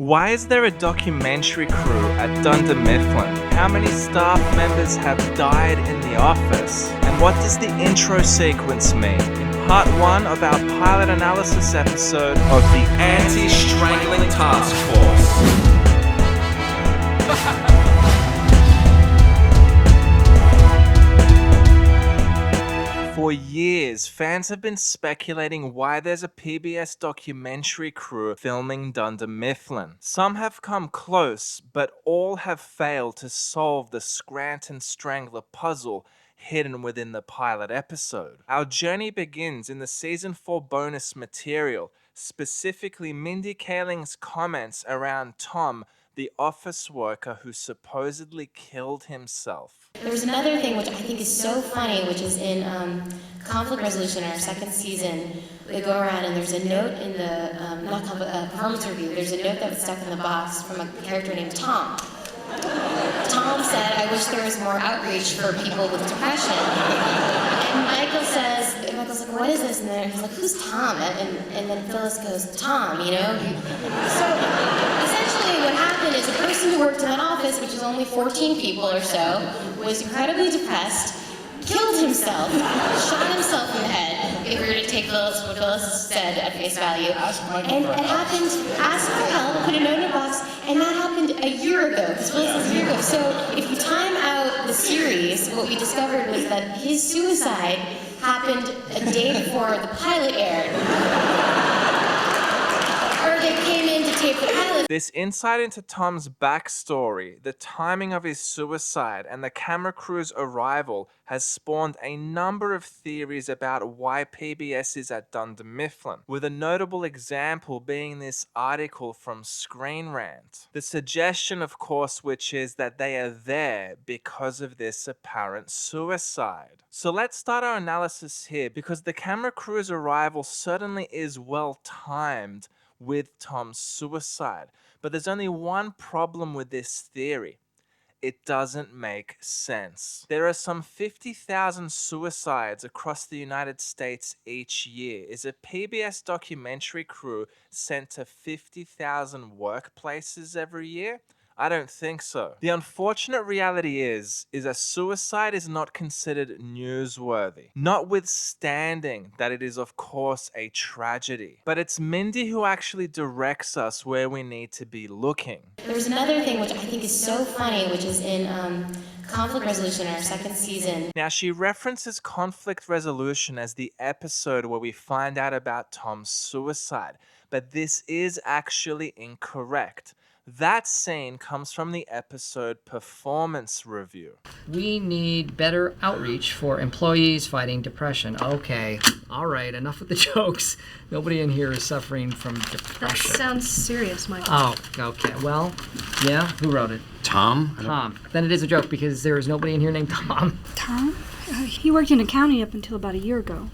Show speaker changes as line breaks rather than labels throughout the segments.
Why is there a documentary crew at Dunder Mifflin? How many staff members have died in the office? And what does the intro sequence mean? In part 1 of our pilot analysis episode of the Anti-Strangling Task Force. For years, fans have been speculating why there's a PBS documentary crew filming Dunder Mifflin. Some have come close, but all have failed to solve the Scranton Strangler puzzle hidden within the pilot episode. Our journey begins in the season 4 bonus material, specifically Mindy Kaling's comments around Tom, the office worker who supposedly killed himself.
There's another thing which I think is so funny, which is in conflict resolution, our second season. They go around and there's a note in the performance review. There's a note that was stuck in the box from a character named Tom. Tom said, "I wish there was more outreach for people with depression." And Michael's like, "What is this?" And he's like, "Who's Tom?" And then Phyllis goes, "Tom, you know?" So essentially what happened is a person who worked in that office, which is only 14 people or so, was incredibly depressed, killed himself, shot himself in the head, if we were to take what Phyllis said at face value. And it happened, asked for help, put a note in a box, and that happened a year ago, because Phyllis was a year ago. So if you time out the series, what we discovered was that his suicide happened a day before the pilot aired. Or they came in to tape the pilot.
This insight into Tom's backstory, the timing of his suicide, and the camera crew's arrival has spawned a number of theories about why PBS is at Dunder Mifflin, with a notable example being this article from Screen Rant. The suggestion, of course, which is that they are there because of this apparent suicide. So let's start our analysis here, because the camera crew's arrival certainly is well timed with Tom's suicide. But there's only one problem with this theory. It doesn't make sense. There are some 50,000 suicides across the United States each year. Is a PBS documentary crew sent to 50,000 workplaces every year? I don't think so. The unfortunate reality is a suicide is not considered newsworthy, notwithstanding that it is of course a tragedy. But it's Mindy who actually directs us where we need to be looking.
There's another thing which I think is so funny, which is in conflict resolution, our second season.
Now, she references conflict resolution as the episode where we find out about Tom's suicide, but this is actually incorrect. That scene comes from the episode Performance Review.
We need better outreach for employees fighting depression. Okay, all right, enough with the jokes. Nobody in here is suffering from depression.
That sounds serious, Michael.
Oh, okay. Well, yeah, who wrote it?
Tom?
Tom. Then it is a joke because there is nobody in here named Tom.
Tom? He worked in accounting up until about a year ago.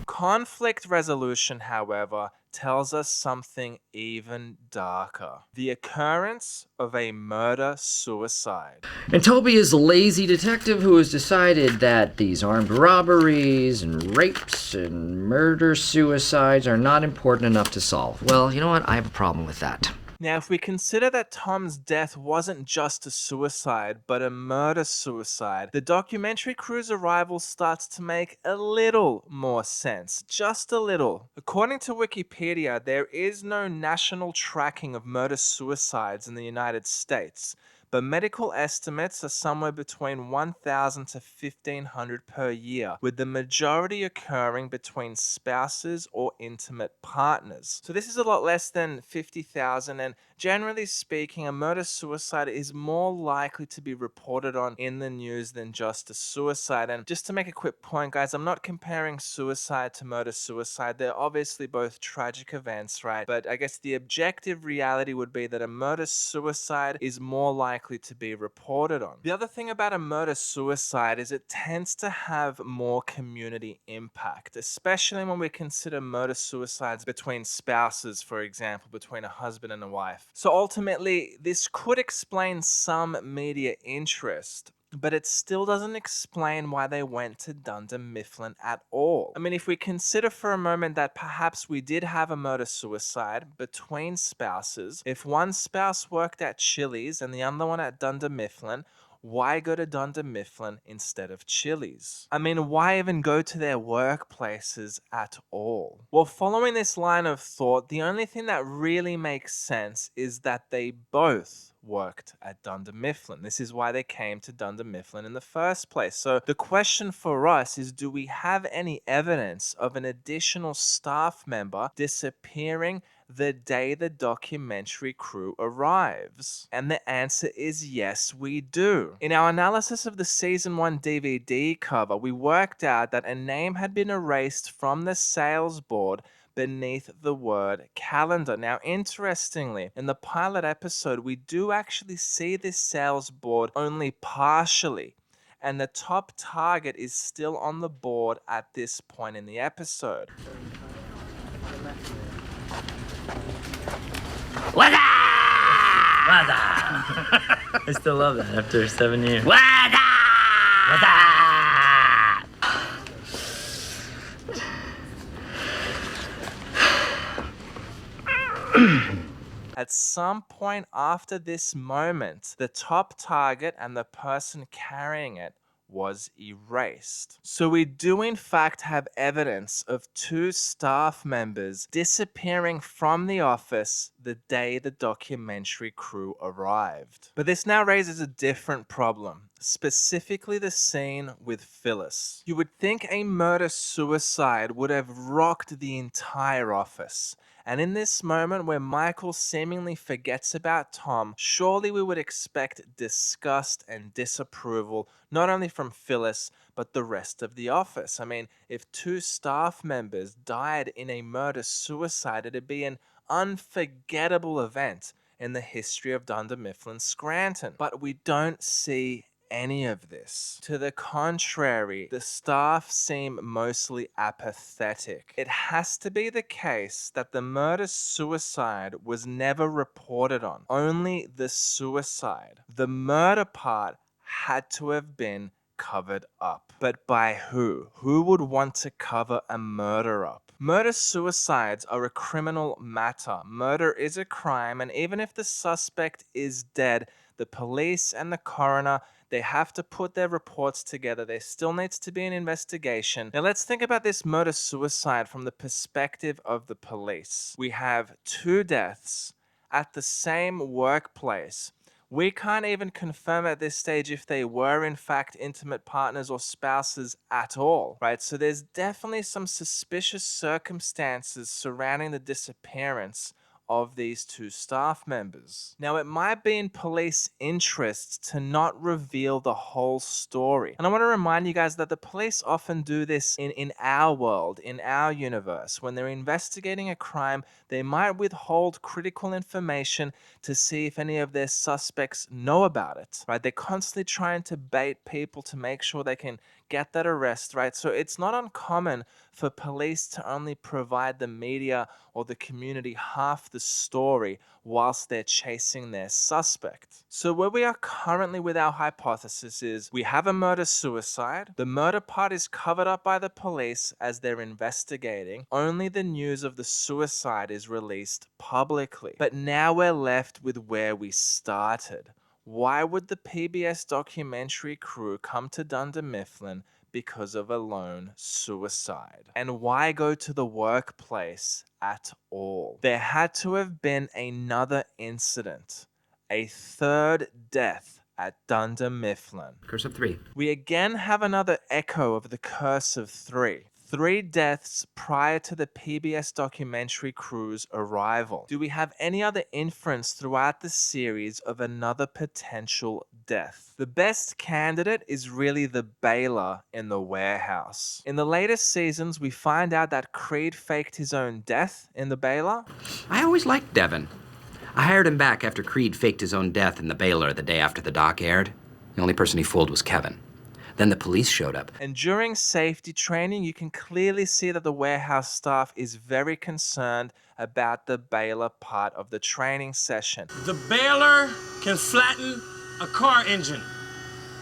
Conflict resolution, however, tells us something even darker. The occurrence of a murder-suicide.
And Toby is a lazy detective who has decided that these armed robberies and rapes and murder-suicides are not important enough to solve. Well, you know what? I have a problem with that.
Now, if we consider that Tom's death wasn't just a suicide, but a murder-suicide, the documentary crew's arrival starts to make a little more sense. Just a little. According to Wikipedia, there is no national tracking of murder-suicides in the United States, but medical estimates are somewhere between 1,000 to 1,500 per year, with the majority occurring between spouses or intimate partners. So this is a lot less than 50,000, and generally speaking, a murder-suicide is more likely to be reported on in the news than just a suicide. And just to make a quick point, guys, I'm not comparing suicide to murder-suicide. They're obviously both tragic events, right? But I guess the objective reality would be that a murder-suicide is more likely to be reported on. The other thing about a murder-suicide is it tends to have more community impact, especially when we consider murder-suicides between spouses, for example, between a husband and a wife. So ultimately, this could explain some media interest. but it still doesn't explain why they went to Dunder Mifflin at all. I mean, if we consider for a moment that perhaps we did have a murder-suicide between spouses, if one spouse worked at Chili's and the other one at Dunder Mifflin, why go to Dunder Mifflin instead of Chili's? I mean, why even go to their workplaces at all? Well, following this line of thought, the only thing that really makes sense is that they both worked at Dunder Mifflin. This is why they came to Dunder Mifflin in the first place. So the question for us is, do we have any evidence of an additional staff member disappearing the day the documentary crew arrives? And the answer is yes, we do. In our analysis of the season 1 DVD cover, we worked out that a name had been erased from the sales board beneath the word calendar. Now, interestingly, in the pilot episode, we do actually see this sales board only partially, and the top target is still on the board at this point in the episode.
Wada! I still love that after 7 years. Wada!
At some point after this moment, the top target and the person carrying it was erased. So we do in fact have evidence of 2 staff members disappearing from the office the day the documentary crew arrived. But this now raises a different problem, specifically the scene with Phyllis. You would think a murder-suicide would have rocked the entire office. And in this moment where Michael seemingly forgets about Tom, surely we would expect disgust and disapproval, not only from Phyllis, but the rest of the office. I mean, if 2 staff members died in a murder-suicide, it'd be an unforgettable event in the history of Dunder Mifflin Scranton. But we don't see any of this. To the contrary, the staff seem mostly apathetic. It has to be the case that the murder-suicide was never reported on, only the suicide. The murder part had to have been covered up. But by who? Who would want to cover a murder up? Murder-suicides are a criminal matter. Murder is a crime, and even if the suspect is dead, the police and the coroner, they have to put their reports together. There still needs to be an investigation. Now let's think about this murder-suicide from the perspective of the police. We have 2 deaths at the same workplace. We can't even confirm at this stage if they were in fact intimate partners or spouses at all, right? So there's definitely some suspicious circumstances surrounding the disappearance of these 2 staff members. Now, it might be in police interests to not reveal the whole story. And I want to remind you guys that the police often do this in our world, in our universe. When they're investigating a crime, they might withhold critical information to see if any of their suspects know about it, right? They're constantly trying to bait people to make sure they can get that arrest, right? So it's not uncommon for police to only provide the media or the community half the story whilst they're chasing their suspect. So where we are currently with our hypothesis is we have a murder-suicide. The murder part is covered up by the police as they're investigating. Only the news of the suicide is released publicly. But now we're left with where we started. Why would the PBS documentary crew come to Dunder Mifflin because of a lone suicide? And why go to the workplace at all? There had to have been another incident, a 3rd death at Dunder Mifflin.
Curse of 3.
We again have another echo of the Curse of 3. 3 deaths prior to the PBS documentary crew's arrival. Do we have any other inference throughout the series of another potential death? The best candidate is really the bailer in the warehouse. In the latest seasons, we find out that Creed faked his own death in the bailer.
I always liked Devin. I hired him back after Creed faked his own death in the bailer the day after the doc aired. The only person he fooled was Kevin. Then the police showed up.
And during safety training, you can clearly see that the warehouse staff is very concerned about the bailer part of the training session.
The bailer can flatten a car engine.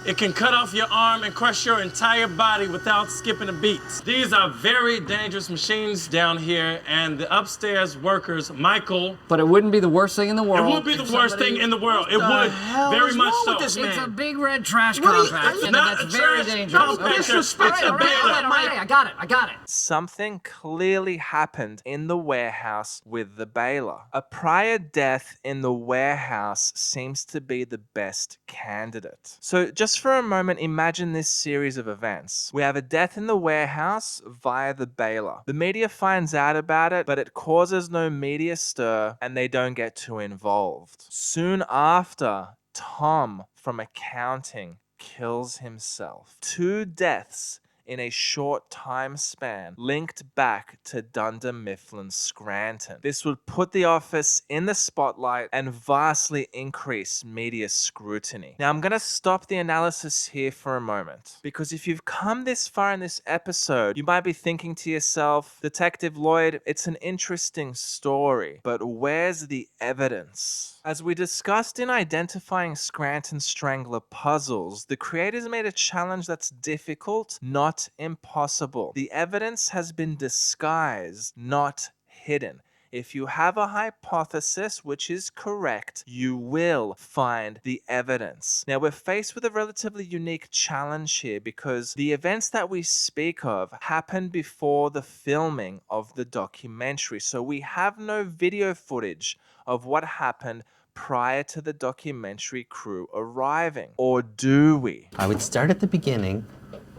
It can cut off your arm and crush your entire body without skipping a beat. These are very dangerous machines down here, and the upstairs workers, Michael.
But it wouldn't be the worst thing in the world.
It would be the worst thing in the world. It would, very much so.
It's a big red trash compact, and that's very dangerous.
Disrespect the bailiff.
I got it.
Something clearly happened in the warehouse with the baler. A prior death in the warehouse seems to be the best candidate. So just for a moment, imagine this series of events. We have a death in the warehouse via the baler. The media finds out about it, but it causes no media stir and they don't get too involved. Soon after, Tom from accounting kills himself. 2 deaths in a short time span linked back to Dunder Mifflin Scranton. This would put the office in the spotlight and vastly increase media scrutiny. Now I'm going to stop the analysis here for a moment, because if you've come this far in this episode, you might be thinking to yourself, Detective Lloyd, it's an interesting story, but where's the evidence? As we discussed in identifying Scranton Strangler puzzles, the creators made a challenge that's difficult, not impossible. The evidence has been disguised, not hidden. If you have a hypothesis which is correct, you will find the evidence. Now, we're faced with a relatively unique challenge here because the events that we speak of happened before the filming of the documentary. So we have no video footage of what happened prior to the documentary crew arriving. Or do we?
I would start at the beginning,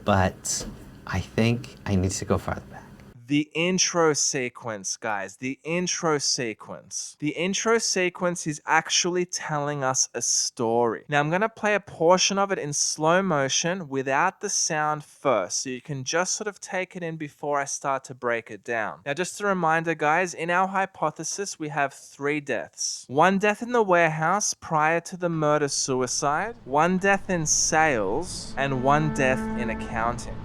but I think I need to go farther back.
The intro sequence, guys. The intro sequence. The intro sequence is actually telling us a story. Now, I'm going to play a portion of it in slow motion without the sound first, so you can just sort of take it in before I start to break it down. Now, just a reminder, guys, in our hypothesis, we have 3 deaths. 1 death in the warehouse prior to the murder-suicide, 1 death in sales, and 1 death in accounting.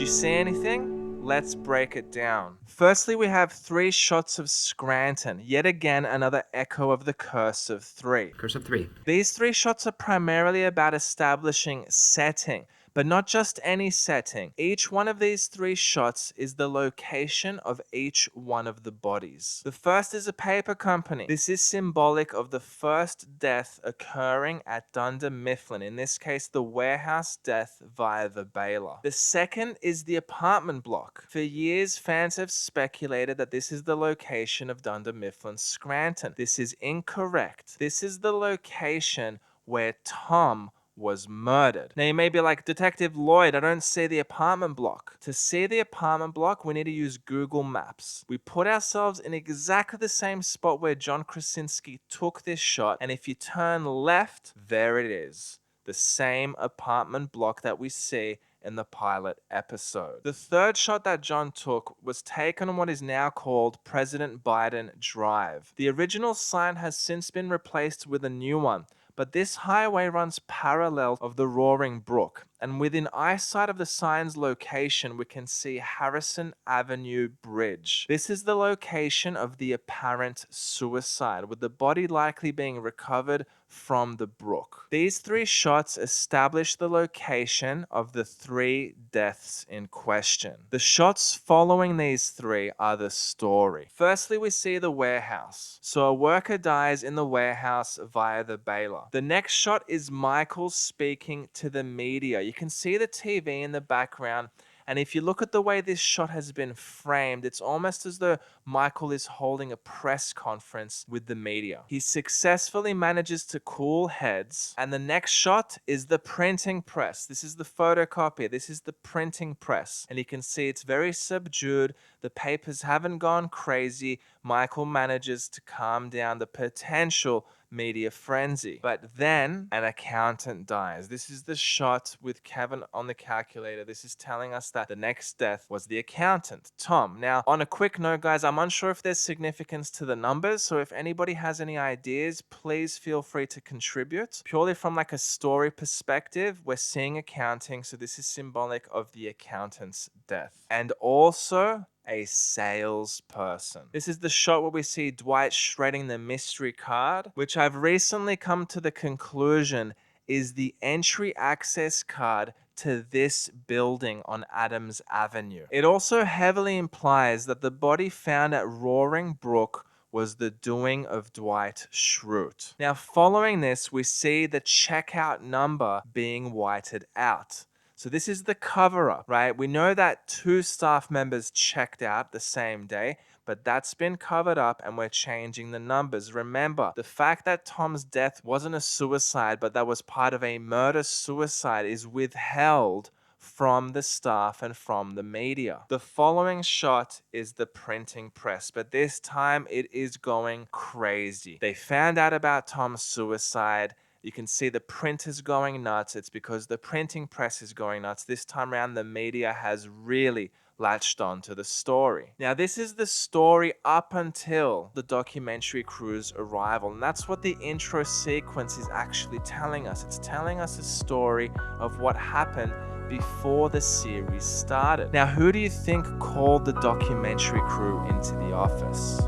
See anything? Let's break it down. Firstly, we have 3 shots of Scranton. Yet again, another echo of the Curse of 3.
Curse of 3.
These 3 shots are primarily about establishing setting, but not just any setting. Each one of these 3 shots is the location of each one of the bodies. The first is a paper company. This is symbolic of the first death occurring at Dunder Mifflin, in this case the warehouse death via the baler. The second is the apartment block. For years, fans have speculated that this is the location of Dunder Mifflin Scranton. This is incorrect. This is the location where Tom was murdered. Now you may be like, Detective Lloyd, I don't see the apartment block. To see the apartment block, we need to use Google Maps. We put ourselves in exactly the same spot where John Krasinski took this shot, and if you turn left, there it is. The same apartment block that we see in the pilot episode. The third shot that John took was taken on what is now called President Biden Drive. The original sign has since been replaced with a new one, but this highway runs parallel of the Roaring Brook, and within eyesight of the sign's location, we can see Harrison Avenue Bridge. This is the location of the apparent suicide, with the body likely being recovered from the brook. These 3 shots establish the location of the 3 deaths in question. The shots following these 3 are the story. Firstly, we see the warehouse. So a worker dies in the warehouse via the baler. The next shot is Michael speaking to the media. You can see the TV in the background, And if you look at the way this shot has been framed, it's almost as though Michael is holding a press conference with the media. He successfully manages to cool heads, and the next shot is the printing press. This is the photocopier. This is the printing press. And you can see it's very subdued. The papers haven't gone crazy. Michael manages to calm down the potential media frenzy. But then an accountant dies. This is the shot with Kevin on the calculator. This is telling us that the next death was the accountant, Tom. Now, on a quick note, guys, I'm unsure if there's significance to the numbers, so if anybody has any ideas, please feel free to contribute. Purely from like a story perspective, we're seeing accounting, so this is symbolic of the accountant's death. And also a salesperson. This is the shot where we see Dwight shredding the mystery card, which I've recently come to the conclusion is the entry access card to this building on Adams Avenue. It also heavily implies that the body found at Roaring Brook was the doing of Dwight Schrute. Now, following this, we see the checkout number being whited out. So this is the cover-up, right? We know that 2 staff members checked out the same day, but that's been covered up and we're changing the numbers. Remember, the fact that Tom's death wasn't a suicide, but that was part of a murder-suicide is withheld from the staff and from the media. The following shot is the printing press, but this time it is going crazy. They found out about Tom's suicide. You can see the printers going nuts. It's because the printing press is going nuts. This time around, the media has really latched on to the story. Now, this is the story up until the documentary crew's arrival, and that's what the intro sequence is actually telling us. It's telling us a story of what happened before the series started. Now, who do you think called the documentary crew into the office?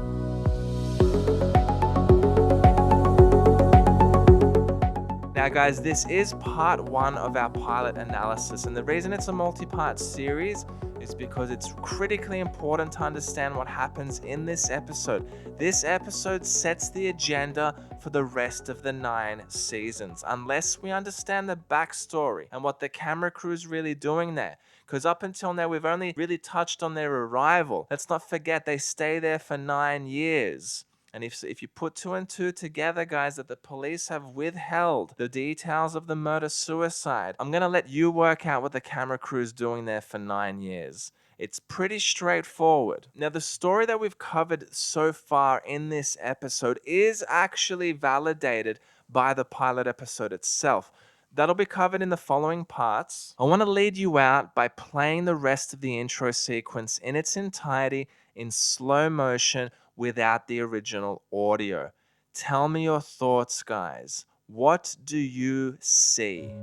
Now guys, this is part 1 of our pilot analysis, and the reason it's a multi-part series is because it's critically important to understand what happens in this episode. This episode sets the agenda for the rest of the 9 seasons, unless we understand the backstory and what the camera crew is really doing there. Because up until now, we've only really touched on their arrival. Let's not forget they stay there for 9 years. And if you put 2 and 2 together, guys, that the police have withheld the details of the murder-suicide, I'm going to let you work out what the camera crew is doing there for 9 years. It's pretty straightforward. Now, the story that we've covered so far in this episode is actually validated by the pilot episode itself. That'll be covered in the following parts. I want to lead you out by playing the rest of the intro sequence in its entirety in slow motion without the original audio. Tell me your thoughts, guys. What do you see?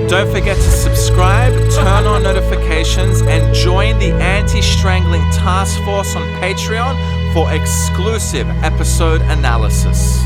Don't forget to subscribe, turn on notifications, and join the Anti-Strangling Task Force on Patreon for exclusive episode analysis.